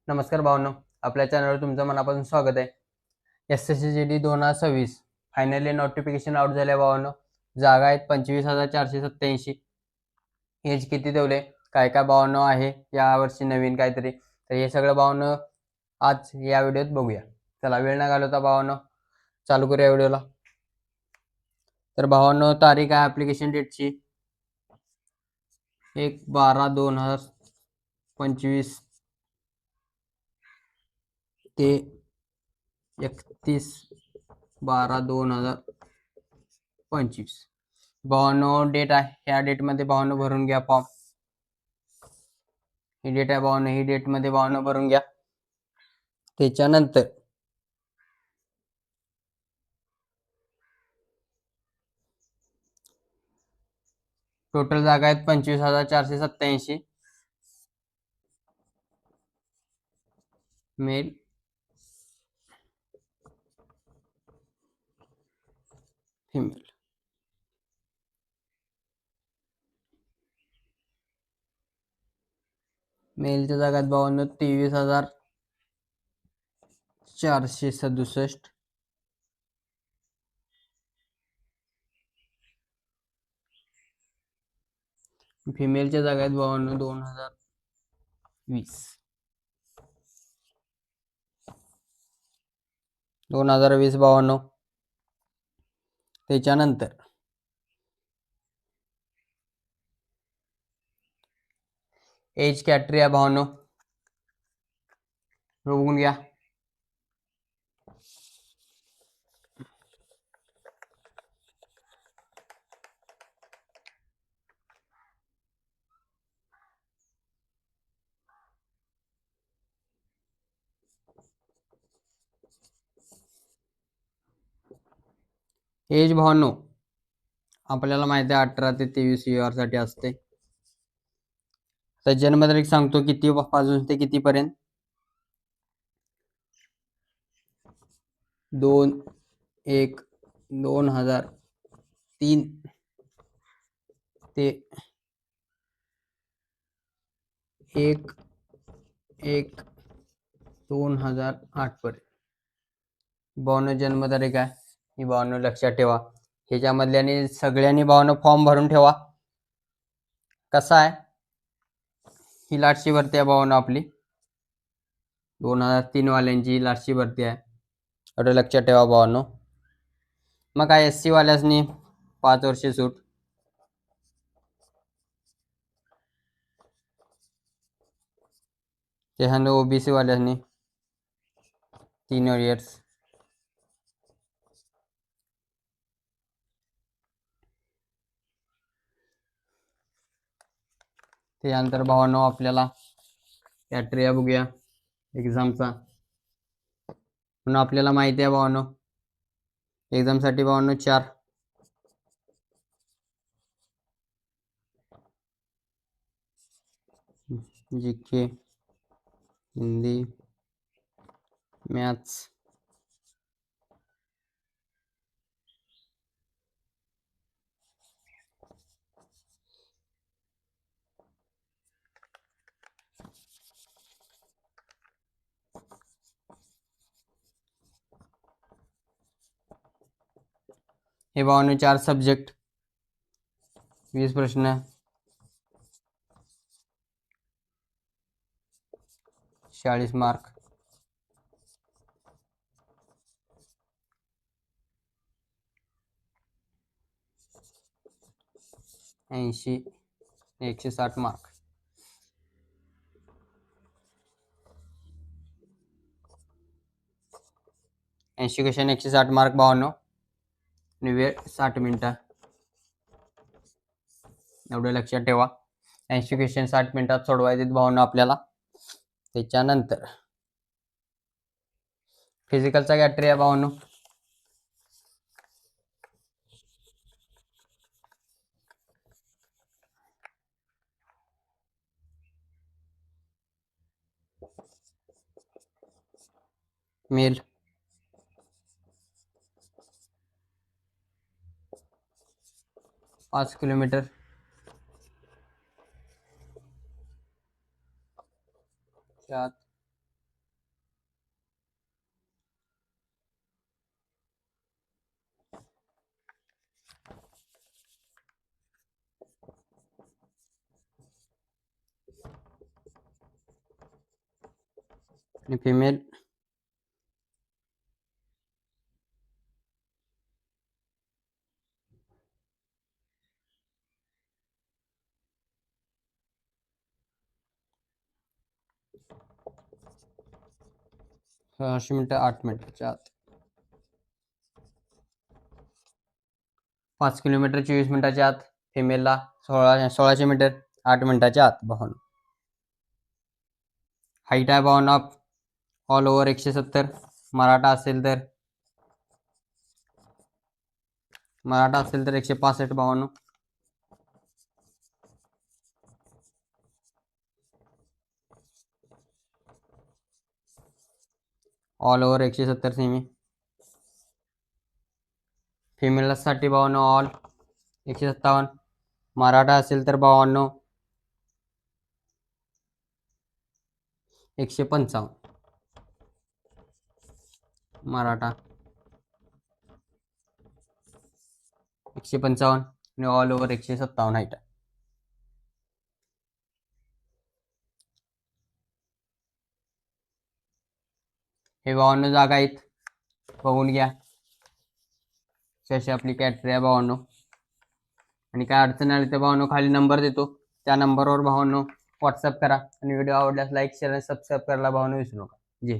नमस्कार भावनो, आपल्या चॅनलवर तुमचं मनापासून स्वागत आहे. SSCGD 2026 फायनली नोटिफिकेशन आउट झाले भावनो. जागा आहेत 25,487. एज किती ठेवले, काय काय भावनो आहे यावर्षी नवीन काहीतरी, तर हे सगळं भावनो आज या व्हिडिओत बघूया. चला वेळ न घालवता भावनो चालू करूया व्हिडिओला. तर भावनो तारीख आहे ॲप्लिकेशन डेटची 1/12/2025 ते 31/12/2025 भावानो डेट आहे. ह्या डेटमध्ये भावानो भरून घ्या फॉर्म. ही डेट आहे भावानो, ही डेटमध्ये भावानो भरून घ्या. त्याच्यानंतर टोटल जागा आहेत 25,487. Male female. मेलच्या जागात भावानो 23,467. फिमेलच्या जागात भावानो 2020 भावानो. त्याच्यानंतर एज कॅटरी आहे भावानो, बघून घ्या. एज भावानो आपल्याला माहिती आहे 18 ते 23 साठी असते. तर जन्मतारीख सांगतो किती पासून ते कितीपर्यंत. 2/1/2003 ते 1/1/2008 पर्यंत भावानो जन्मतारीख आहे. ही भावानो लक्षात ठेवा. ह्याच्यामधल्यानी सगळ्यांनी भावानो फॉर्म भरून ठेवा. कसा आहे, ही लाटची भरती आहे भावानो आपली 2003 वाल्यांची लाटची भरती आहे, एवढं लक्षात ठेवा भावानो. मग काय SC वाल्यासनी 5 वर्षे सूट, त्याच्यानंतर OBC वाल्यासनी 3 इयर्स. त्यानंतर भावानो आपल्याला कॅट्रिया बघूया एक्झामचा. म्हणून आपल्याला माहिती आहे भावानो एक्झामसाठी भावानो 4 GK, हिंदी, मॅथ्स, हे भावानो 4 सब्जेक्ट, 20 प्रश्न, 40 मार्क. ऐंशी 160 मार्क. ऐंशी क्वेश्चन 160 मार्क भावानो, आणि वेळ 60 मिनिटं, एवढं लक्षात ठेवा. 80 क्वेश्चन 60 मिनिटात सोडवायचे भावानो आपल्याला. त्याच्यानंतर फिजिकलचा कॅटरी आहे भावानो. मेल 5 किलोमीटर, 7 आणि फिमेल 16 मिनिटं 8 मिनिटाच्या आत. 5 किलोमीटर 24 मिनिटाच्या आत. फिमेलला 1600 मीटर 8 मिनिटाच्या आत भावांनो. हाईट आहे भावांनो ऑल ओव्हर 170. मराठा असेल तर 165 भावांनो. All over 170 semi. फिमेलला 60 भावांनो ऑल 157. मराठा असेल तर भावांनो 155. मराठा 155 आणि ऑल ओव्हर 157 हाईट. हे भावांनो जागा आहेत, बघून घ्या. अशी आपली कॅटरी आहे भावांनो. आणि काय अडचण आली तर भावांनो खाली नंबर देतो, त्या नंबरवर भावांनो व्हॉट्सअप करा. आणि व्हिडिओ आवडल्यास लाईक शेअर आणि सबस्क्राईब करायला भावांनो विसरू नका. जय